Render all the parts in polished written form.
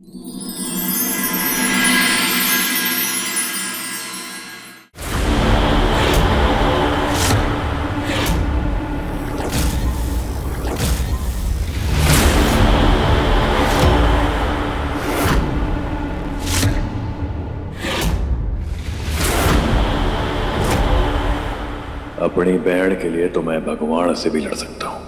अपनी बहन के लिए तो मैं भगवान से भी लड़ सकता हूँ।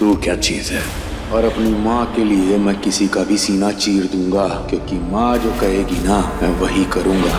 तू क्या चीज है? और अपनी माँ के लिए मैं किसी का भी सीना चीर दूंगा, क्योंकि माँ जो कहेगी ना मैं वही करूंगा।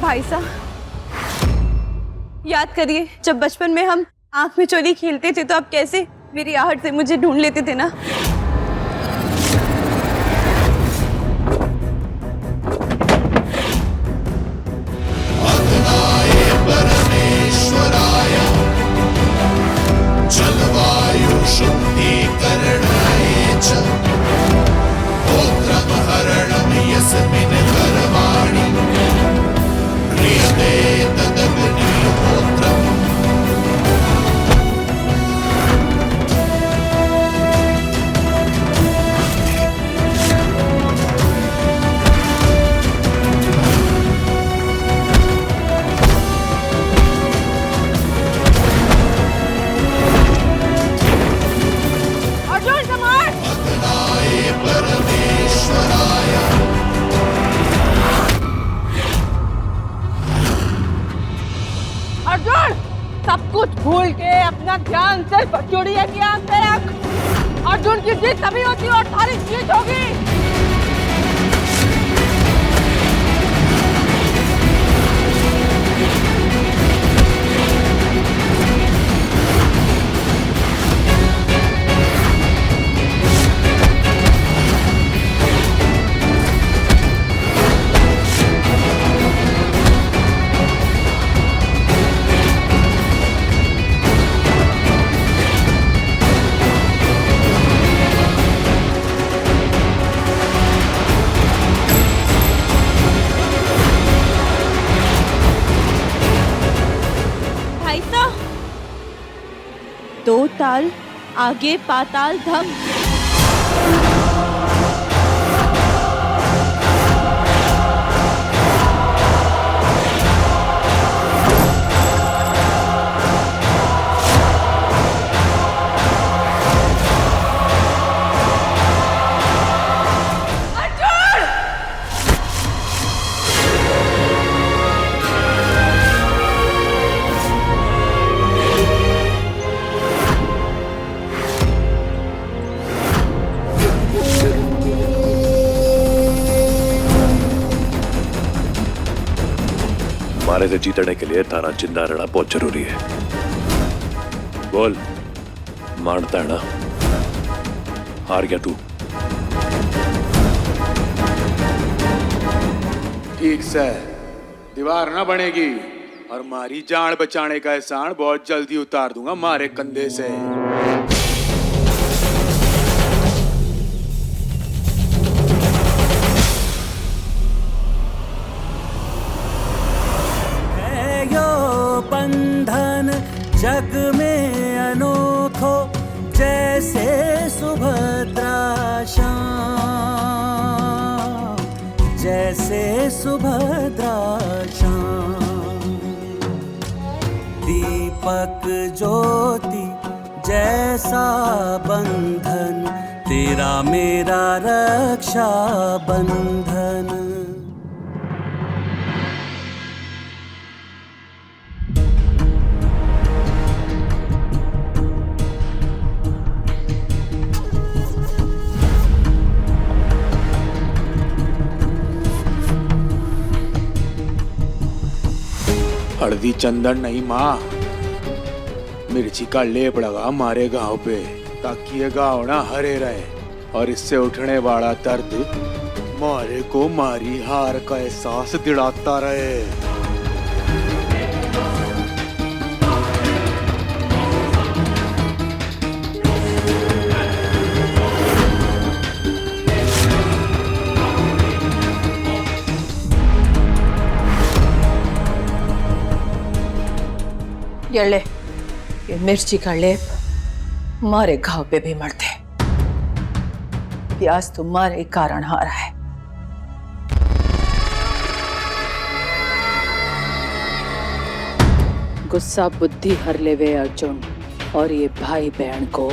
भाई साहब, याद करिए जब बचपन में हम आंख में चोरी खेलते थे तो आप कैसे मेरी आहट से मुझे ढूंढ लेते थे ना। सब कुछ भूल के अपना ध्यान सिर्फ चूड़िया की आंख पे रख। अर्जुन की जीत तभी होती है और थारी जीत होगी। दो ताल आगे पाताल धम। हमारे से जीतने के लिए थाना जिंदा रहना बहुत जरूरी है। बोल, मानता है ना? हार गया तू? ठीक से दीवार ना बनेगी और मारी जान बचाने का एहसान बहुत जल्दी उतार दूंगा मारे कंधे से। बंधन जग में अनोखो जैसे सुभद्रा श्याम, जैसे सुभद्रा श्याम। दीपक ज्योति जैसा बंधन, तेरा मेरा रक्षा बंधन। हल्दी चंदन नहीं माँ, मिर्ची का लेप लगा मारे गांव पे। ताकि ये गावना हरे रहे और इससे उठने वाला दर्द मारे को मारी हार का एहसास दिलाता रहे। ये ले, ये मिर्ची का लेप मारे घाव पे भी मरते। प्यास तुम्हारे कारण हारा है। गुस्सा बुद्धि हर लेवे अर्जुन, और ये भाई बहन को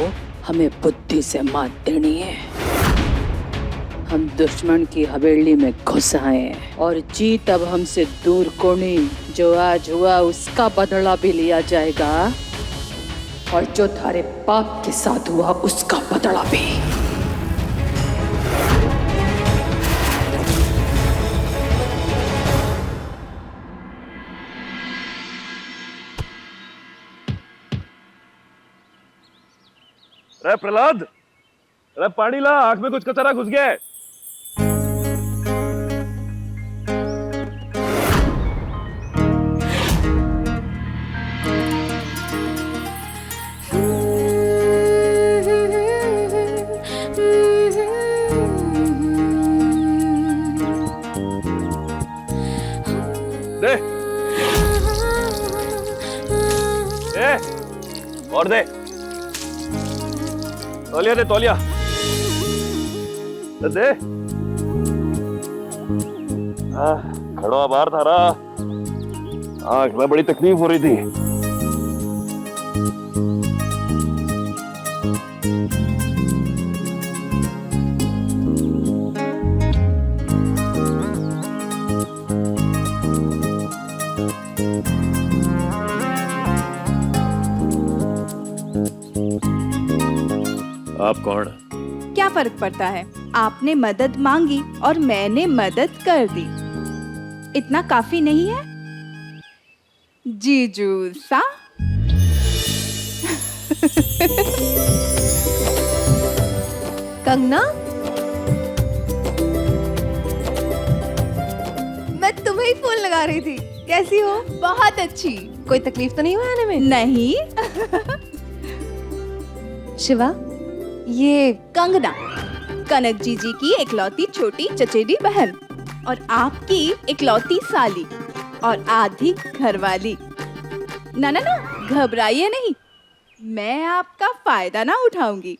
हमें बुद्धि से मात देनी है। हम दुश्मन की हवेली में घुस आए और जीत अब हमसे दूर को नहीं। जो आज हुआ उसका बदला भी लिया जाएगा, और जो थारे पाप के साथ हुआ उसका बदला भी। अरे प्रहलाद, अरे पानी ला, आंख में कुछ कचरा घुस गया है। दे, और दे, तौलिया दे, तौलिया दे। खड़ो बाहर थारा, आंख में बड़ी तकलीफ हो रही थी। आप कौन? क्या फर्क पड़ता है? आपने मदद मांगी और मैंने मदद कर दी, इतना काफी नहीं है जीजू सा? कंगना, मैं तुम्हें ही फोन लगा रही थी। कैसी हो? बहुत अच्छी। कोई तकलीफ तो नहीं हुआ आने में? नहीं। शिवा, ये कंगना, कनक जीजी की इकलौती छोटी चचेरी बहन और आपकी इकलौती साली और आधी घरवाली। ना ना ना, घबराइए नहीं, मैं आपका फायदा ना उठाऊंगी।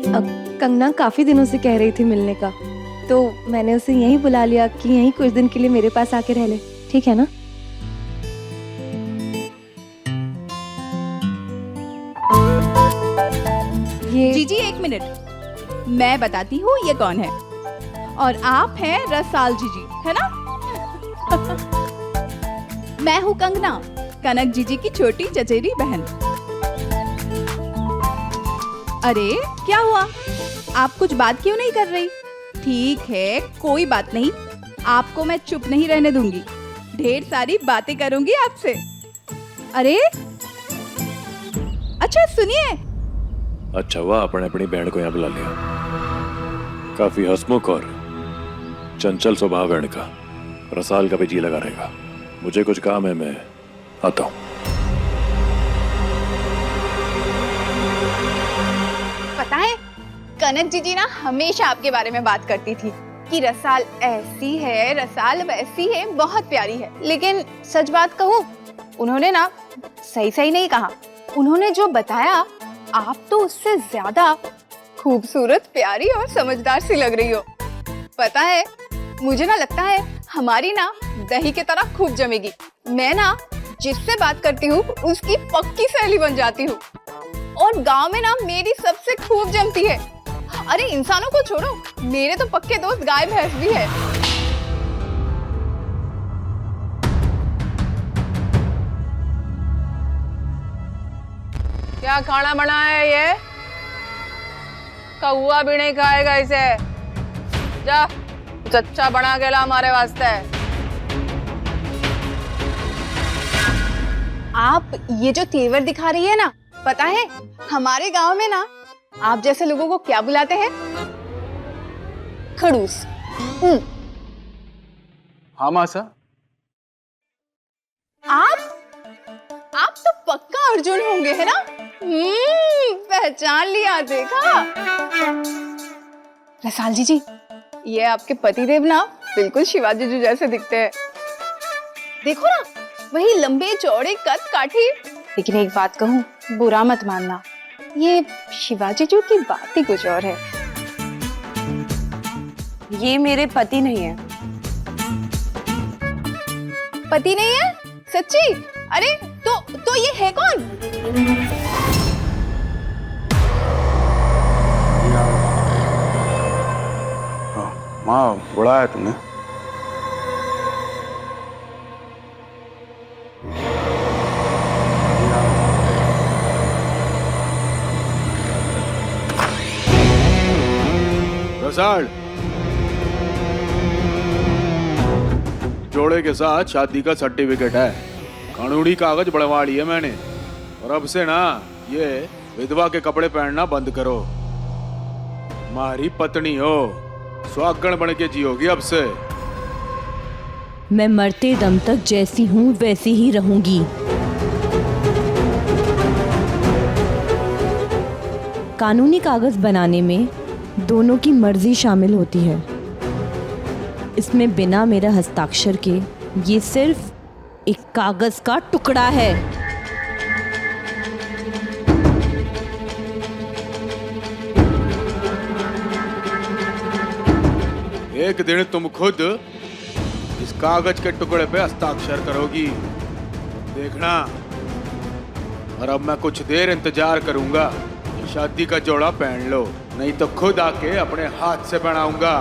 अब कंगना काफी दिनों से कह रही थी मिलने का, तो मैंने उसे यहीं बुला लिया कि यहीं कुछ दिन के लिए मेरे पास आके रह ले। ठीक है ना? जीजी एक मिनट, मैं बताती हूँ ये कौन है। और आप हैं रसाल जीजी, है ना? मैं हूँ कंगना, कनक जीजी की छोटी चचेरी बहन। अरे क्या हुआ, आप कुछ बात क्यों नहीं कर रही? ठीक है, कोई बात नहीं, आपको मैं चुप नहीं रहने दूंगी, ढेर सारी बातें करूंगी आपसे। अरे अच्छा सुनिए। अच्छा हुआ आपने अपनी बहन को यहाँ बुला लिया। काफी हंसमुख और चंचल स्वभाव है इनका। रसाल का भी जी लगा रहेगा। मुझे कुछ काम है, मैं आता हूँ। पता है, कनक जीजी ना हमेशा आपके बारे में बात करती थी कि रसाल ऐसी है, रसाल वैसी है, बहुत प्यारी है। लेकिन सच बात कहूँ, उन्होंने ना सही नहीं कहा। उन्होंने जो बताया, आप तो उससे ज्यादा खूबसूरत, प्यारी और समझदार सी लग रही हो। पता है, मुझे ना लगता है हमारी ना दही की तरह खूब जमेगी। मैं ना जिससे बात करती हूँ उसकी पक्की सहेली बन जाती हूँ, और गांव में ना मेरी सबसे खूब जमती है। अरे इंसानों को छोड़ो, मेरे तो पक्के दोस्त गाय भैंस भी है। क्या खाना बना है ये? कौआ भी नहीं खाएगा इसे। जा अच्छा बना के ला हमारे वास्ते। आप ये जो तेवर दिखा रही है ना, पता है हमारे गांव में ना आप जैसे लोगों को क्या बुलाते हैं? खड़ूस। हाँ मासा, आप तो पक्का अर्जुन होंगे, है ना? पहचान लिया, देखा? रसाल जी, ये आपके पतिदेव ना बिल्कुल शिवाजी जी जैसे दिखते हैं। देखो ना, वही लंबे चौड़े कद काठी। लेकिन एक बात कहूँ, बुरा मत मानना, ये शिवाजी जी की बात ही कुछ और है। ये मेरे पति नहीं है। पति नहीं है? सच्ची? अरे तो ये है कौन? माँ बुलाया तुमने? रसाल, जोड़े के साथ शादी का सर्टिफिकेट है, कानूनी कागज बढ़वा लिए मैंने, और अब से ना ये विधवा के कपड़े पहनना बंद करो। हमारी पत्नी हो, सुहागण बन के जियोगी अब से। मैं मरते दम तक जैसी हूँ वैसी ही रहूंगी। कानूनी कागज बनाने में दोनों की मर्जी शामिल होती है। इसमें बिना मेरा हस्ताक्षर के ये सिर्फ एक कागज का टुकड़ा है। एक दिन तुम खुद इस कागज के टुकड़े पे हस्ताक्षर करोगी, देखना। और अब मैं कुछ देर इंतजार करूंगा, शादी का जोड़ा पहन लो, नहीं तो खुद आके अपने हाथ से बनाऊंगा।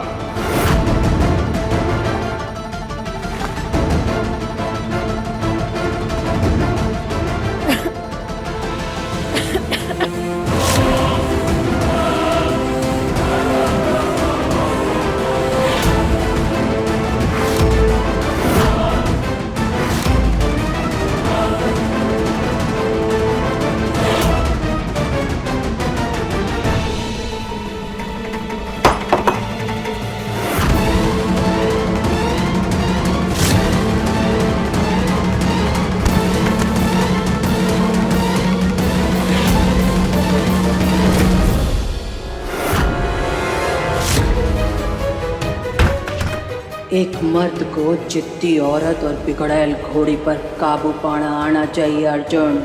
एक मर्द को जिद्दी औरत और बिगड़ैल घोड़ी पर काबू पाना आना चाहिए अर्जुन।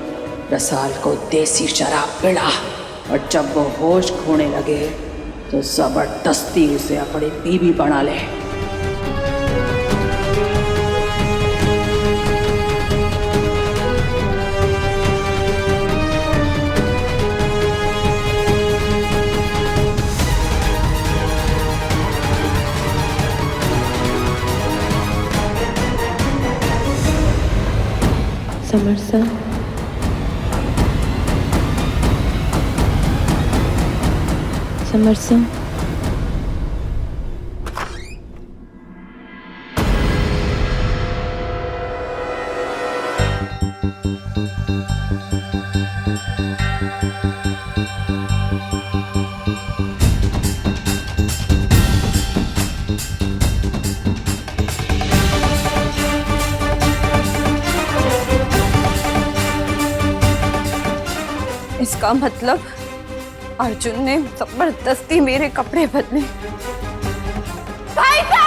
रसाल को देसी शराब पिला और जब वो होश खोने लगे तो जबरदस्ती उसे अपनी बीवी बना ले। समर सर, समर सर, इसका मतलब अर्जुन ने जबरदस्ती मेरे कपड़े बदले। भाई साहब!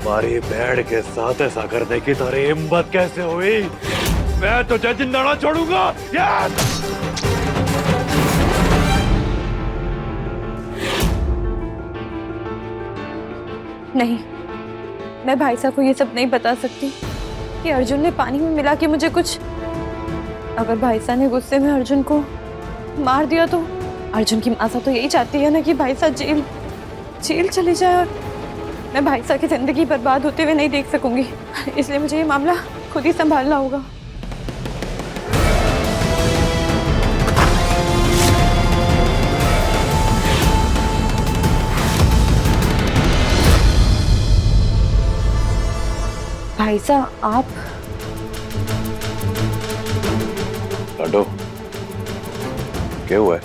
हमारी बहन के साथ ऐसा करने की तेरी हिम्मत कैसे हुई? मैं तुझे जिंदा ना छोड़ूंगा। नहीं, मैं भाई साहब को ये सब नहीं बता सकती कि अर्जुन ने पानी में मिला के मुझे कुछ। अगर भाई साहब ने गुस्से में अर्जुन को मार दिया तो अर्जुन की माँ तो यही चाहती है ना कि भाई साहब जेल चले जाए और मैं भाई साहब की जिंदगी बर्बाद होते हुए नहीं देख सकूंगी, इसलिए मुझे ये मामला खुद ही संभालना होगा। भाई साहब आप लाडो, क्या हुआ है?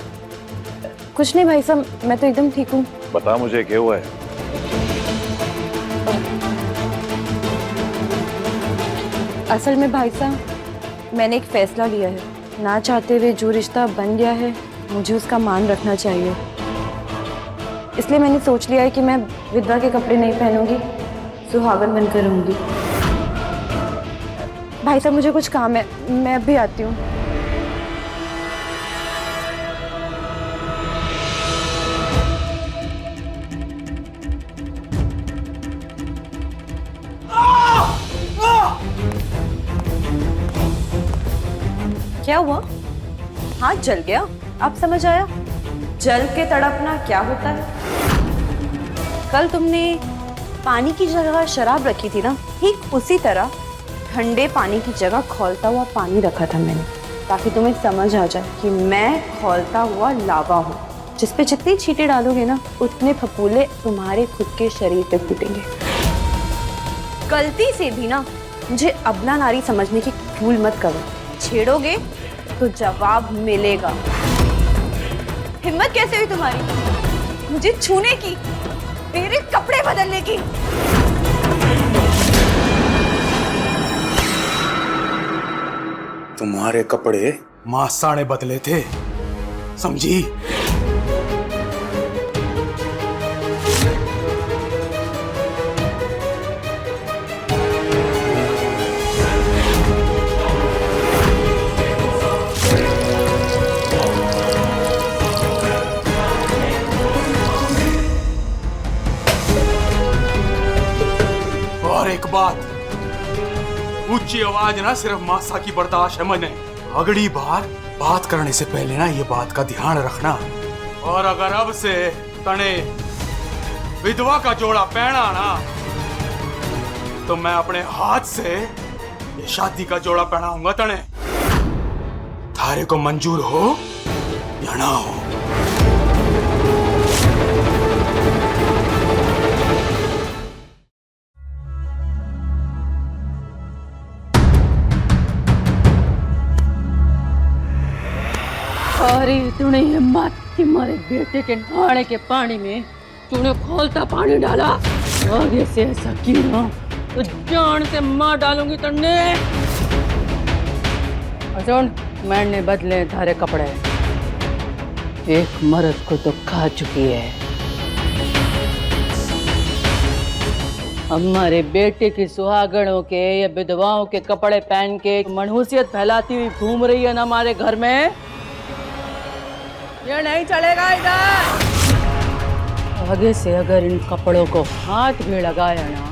कुछ नहीं भाई साहब, मैं तो एकदम ठीक हूँ। बता मुझे क्या हुआ है? असल में भाई साहब मैंने एक फैसला लिया है, ना चाहते हुए जो रिश्ता बन गया है मुझे उसका मान रखना चाहिए। इसलिए मैंने सोच लिया है कि मैं विधवा के कपड़े नहीं पहनूंगी, सुहागन बनकर रहूंगी। भाई साहब मुझे कुछ काम है, मैं अभी आती हूँ। क्या हुआ? हाथ जल गया? अब समझ आया जल के तड़पना क्या होता है। कल तुमने पानी की जगह शराब रखी थी ना, ठीक उसी तरह ठंडे पानी की जगह खौलता हुआ पानी रखा था मैंने, ताकि तुम्हें समझ आ जाए कि मैं खौलता हुआ लावा हूँ, जिस पे जितनी छींटे डालोगे ना उतने फफूले तुम्हारे खुद के शरीर पे फूटेंगे। गलती से भी ना मुझे अबला नारी समझने की भूल मत करो, छेड़ोगे तो जवाब मिलेगा। हिम्मत कैसे हुई तुम्हारी मुझे छूने की, मेरे कपड़े बदलने की? तुम्हारे कपड़े मासा ने बदले थे, समझी? और एक बात, ऊंची आवाज ना सिर्फ मासा की बर्दाश्त है मैंने। अगली बार बात करने से पहले ना ये बात का ध्यान रखना। और अगर अब से तने विधवा का जोड़ा पहना ना, तो मैं अपने हाथ से ये शादी का जोड़ा पहनाऊंगा तने। थारे को मंजूर हो या ना हो? अरे तूने हिम्मत कि हमारे बेटे के नाड़े के पानी में तूने खोलता पानी डाला। आगे से ऐसा किया ना तो जान से मार डालूंगी तुमने। अर्जुन, मैंने बदले थारे कपड़े, एक मर्द को तो खा चुकी है, हमारे बेटे की सुहागणों के या विधवाओं के कपड़े पहन के मनहूसियत फैलाती हुई घूम रही है ना हमारे घर में। ये नहीं चलेगा इधर। आगे से अगर इन कपड़ों को हाथ भी लगाया ना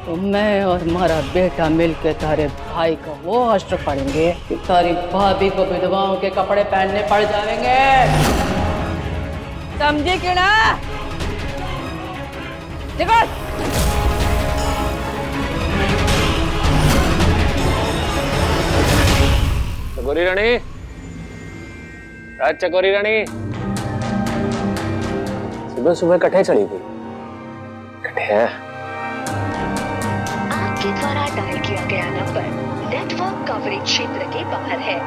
तो मैं और हमारा बेटा मिलकर तारे भाई का वो हश्र पड़ेंगे कि तारी भाभी को विधवाओं के कपड़े पहनने पड़ जाएंगे। समझे कि ना? निकल। चकोरी रानी, चकोरी रानी, सुबह सुबह कट्ठे चढ़ी गई। कट्ठे आपके द्वारा डायल किया गया नंबर नेटवर्क कवरेज क्षेत्र के बाहर है।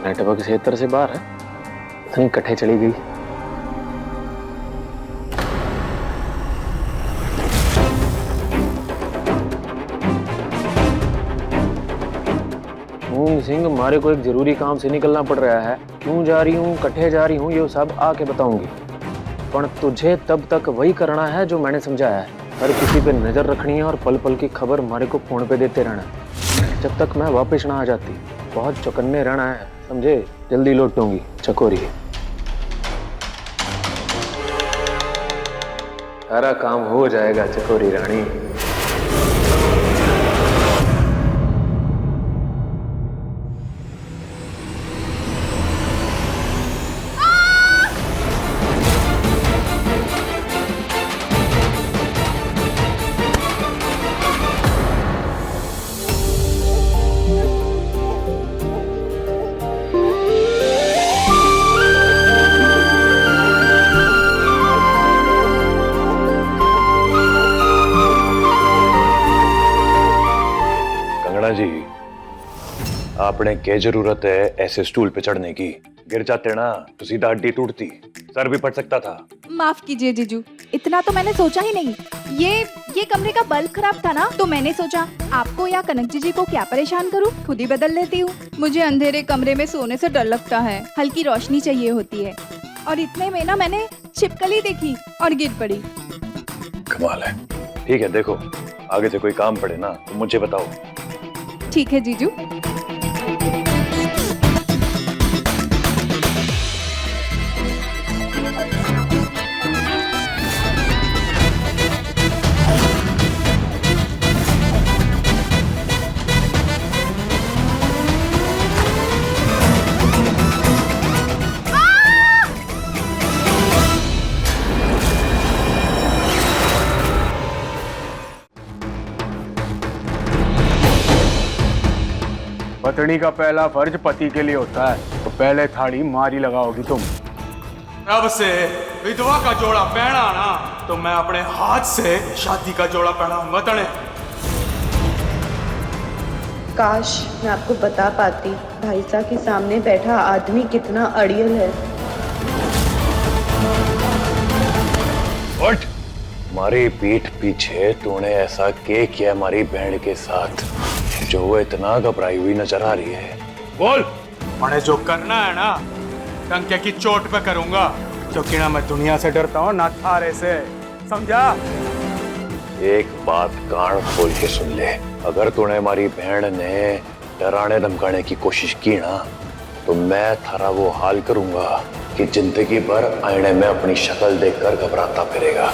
नेटवर्क क्षेत्र से बाहर है? इतनी कट्ठे चली गई। सिंह, हमारे को एक जरूरी काम से निकलना पड़ रहा है। क्यों जा रही हूँ, कट्ठे जा रही हूँ, ये सब आके बताऊंगी। पर तुझे तब तक वही करना है जो मैंने समझाया है। हर किसी पे नजर रखनी है और पल पल की खबर हमारे को फोन पे देते रहना है, जब तक मैं वापस ना आ जाती। बहुत चौकन्ने रहना है, समझे? जल्दी लौटूंगी चकोरी। सारा काम हो जाएगा चकोरी रानी। आपने क्या जरूरत है ऐसे स्टूल पे चढ़ने की? गिर जाते ना तो सीधा हड्डी टूटती, सर भी फट सकता था। माफ कीजिए जीजू, इतना तो मैंने सोचा ही नहीं। ये कमरे का बल्ब खराब था ना, तो मैंने सोचा आपको या कनक जीजी को क्या परेशान करूं, खुद ही बदल लेती हूँ। मुझे अंधेरे कमरे में सोने से डर लगता है, हल्की रोशनी चाहिए होती है। और इतने में ना मैंने छिपकली देखी और गिर पड़ी। कमाल है। ठीक है, देखो आगे से कोई काम पड़े ना तो मुझे बताओ। ठीक है जीजू। पत्नी का पहला फर्ज पति के लिए होता है, तो पहले थाली मारी लगाओगी तुम। अब से विधवा का जोड़ा पहना ना तो मैं अपने हाथ से शादी का जोड़ा पहनाऊंगा तने। काश मैं आपको बता पाती भाई साहब के सामने बैठा आदमी कितना अड़ियल है। उठ, हमारी पीठ पीछे तूने ऐसा क्या किया हमारी बहन के साथ जो वो इतना घबराई हुई नजर आ रही है? बोल। मैंने जो करना है ना टंके की चोट पे करूंगा, क्योंकि ना मैं दुनिया से डरता हूँ ना थारे से, समझा? एक बात कान खोल के सुन ले, अगर तूने हमारी बहन ने डराने धमकाने की कोशिश की ना तो मैं थारा वो हाल करूंगा कि जिंदगी भर आईने में अपनी शक्ल देखकर घबराता फिरेगा।